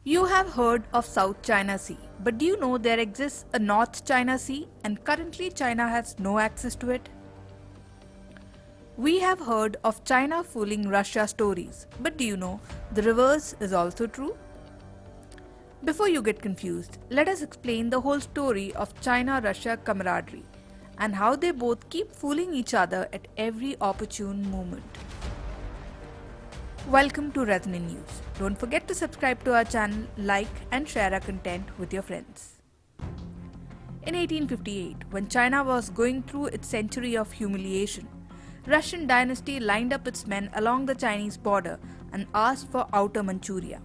You have heard of South China Sea, but do you know there exists a North China Sea and currently China has no access to it? We have heard of China fooling Russia stories, but do you know the reverse is also true? Before you get confused, let us explain the whole story of China-Russia camaraderie and how they both keep fooling each other at every opportune moment. Welcome to Resonant News. Don't forget to subscribe to our channel, like and share our content with your friends. In 1858, when China was going through its century of humiliation, Russian dynasty lined up its men along the Chinese border and asked for Outer Manchuria.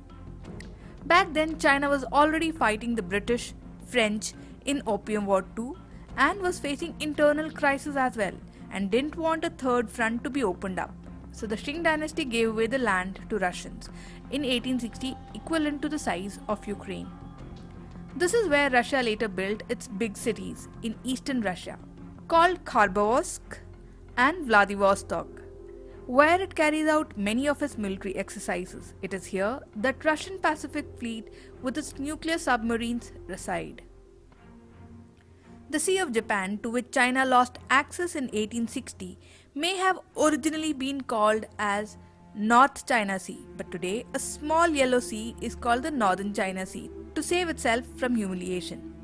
Back then, China was already fighting the British, French in Opium War II and was facing internal crisis as well and didn't want a third front to be opened up. So the Qing dynasty gave away the land to Russians in 1860, equivalent to the size of Ukraine. This is where Russia later built its big cities in eastern Russia, called Khabarovsk and Vladivostok, where it carries out many of its military exercises. It is here that Russian Pacific Fleet with its nuclear submarines reside. The Sea of Japan, to which China lost access in 1860, may have originally been called as North China Sea, but today a small yellow sea is called the Northern China Sea to save itself from humiliation.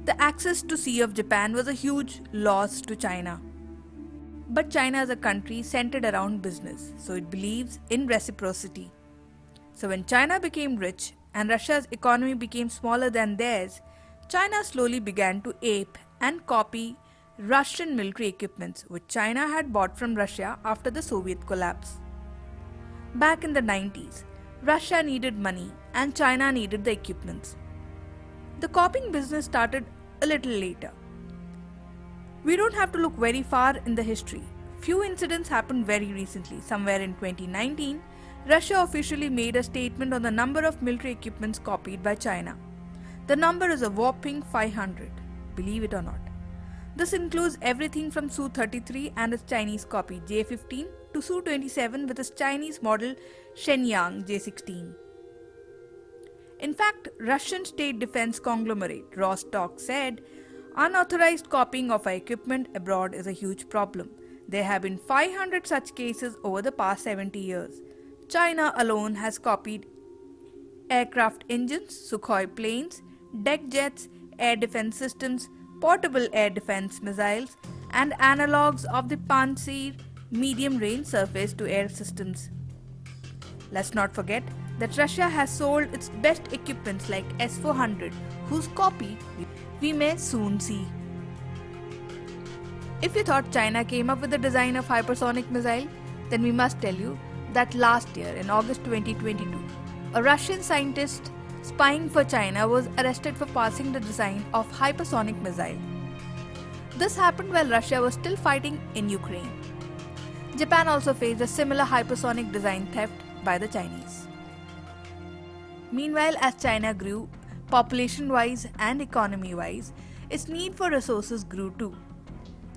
The access to Sea of Japan was a huge loss to China. But China is a country centered around business, so it believes in reciprocity. So when China became rich and Russia's economy became smaller than theirs, China slowly began to ape and copy Russian military equipments which China had bought from Russia after the Soviet collapse. Back in the 90s, Russia needed money and China needed the equipments. The copying business started a little later. We don't have to look very far in the history. Few incidents happened very recently. Somewhere in 2019, Russia officially made a statement on the number of military equipments copied by China. The number is a whopping 500, believe it or not. This includes everything from Su-33 and its Chinese copy J-15 to Su-27 with its Chinese model Shenyang J-16. In fact, Russian state defense conglomerate Rostock said, unauthorized copying of our equipment abroad is a huge problem. There have been 500 such cases over the past 70 years. China alone has copied aircraft engines, Sukhoi planes, deck jets, air defense systems, portable air defense missiles, and analogues of the Pantsir medium-range surface-to-air systems. Let's not forget that Russia has sold its best equipments like S-400, whose copy we may soon see. If you thought China came up with the design of hypersonic missile, then we must tell you that last year in August 2022, a Russian scientist spying for China was arrested for passing the design of hypersonic missile. This happened while Russia was still fighting in Ukraine. Japan also faced a similar hypersonic design theft by the Chinese. Meanwhile, as China grew, population-wise and economy-wise, its need for resources grew too.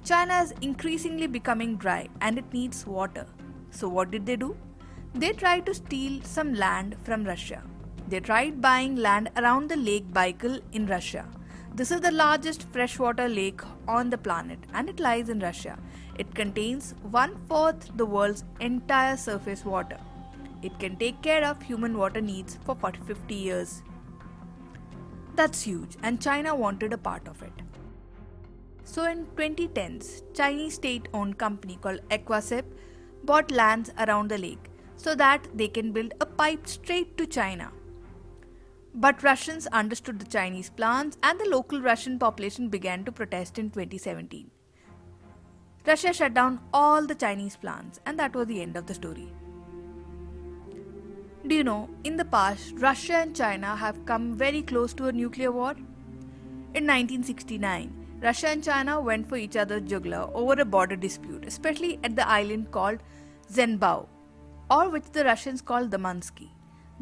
China is increasingly becoming dry and it needs water. So what did they do? They tried to steal some land from Russia. They tried buying land around the Lake Baikal in Russia. This is the largest freshwater lake on the planet and it lies in Russia. It contains 1/4 the world's entire surface water. It can take care of human water needs for 40-50 years. That's huge and China wanted a part of it. So in 2010s, Chinese state-owned company called Aquasep bought lands around the lake so that they can build a pipe straight to China. But Russians understood the Chinese plans and the local Russian population began to protest in 2017. Russia shut down all the Chinese plans and that was the end of the story. Do you know, in the past, Russia and China have come very close to a nuclear war? In 1969, Russia and China went for each other's jugular over a border dispute, especially at the island called Zhenbao, or which the Russians call Damansky.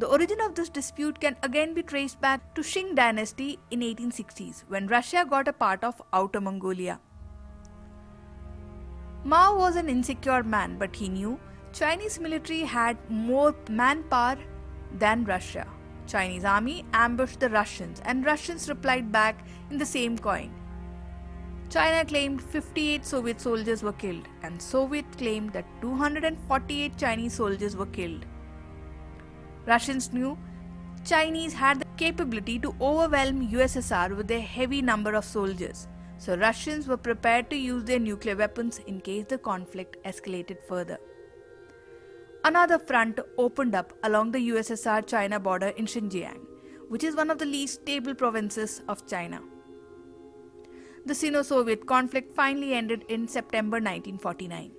The origin of this dispute can again be traced back to Qing dynasty in 1860s when Russia got a part of Outer Mongolia. Mao was an insecure man, but he knew Chinese military had more manpower than Russia. Chinese army ambushed the Russians and Russians replied back in the same coin. China claimed 58 Soviet soldiers were killed and Soviet claimed that 248 Chinese soldiers were killed. Russians knew Chinese had the capability to overwhelm USSR with a heavy number of soldiers, so Russians were prepared to use their nuclear weapons in case the conflict escalated further. Another front opened up along the USSR-China border in Xinjiang, which is one of the least stable provinces of China. The Sino-Soviet conflict finally ended in September 1949,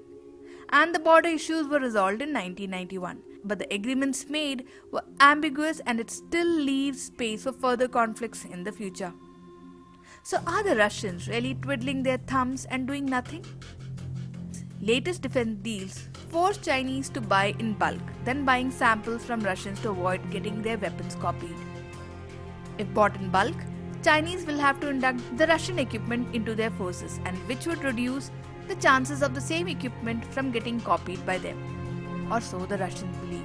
and the border issues were resolved in 1991. But the agreements made were ambiguous and it still leaves space for further conflicts in the future. So are the Russians really twiddling their thumbs and doing nothing? Latest defense deals force Chinese to buy in bulk, then buying samples from Russians to avoid getting their weapons copied. If bought in bulk, Chinese will have to induct the Russian equipment into their forces, and which would reduce the chances of the same equipment from getting copied by them, or so the Russians believe.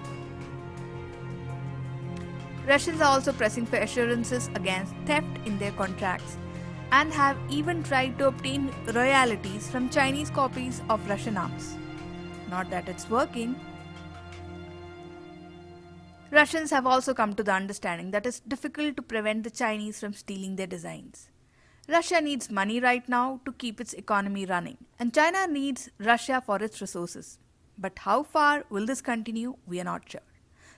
Russians are also pressing for assurances against theft in their contracts and have even tried to obtain royalties from Chinese copies of Russian arms. Not that it's working. Russians have also come to the understanding that it's difficult to prevent the Chinese from stealing their designs. Russia needs money right now to keep its economy running, and China needs Russia for its resources. But how far will this continue? We are not sure.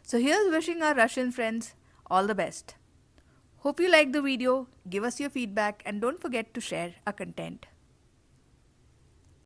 So here's wishing our Russian friends all the best. Hope you liked the video, give us your feedback and don't forget to share our content.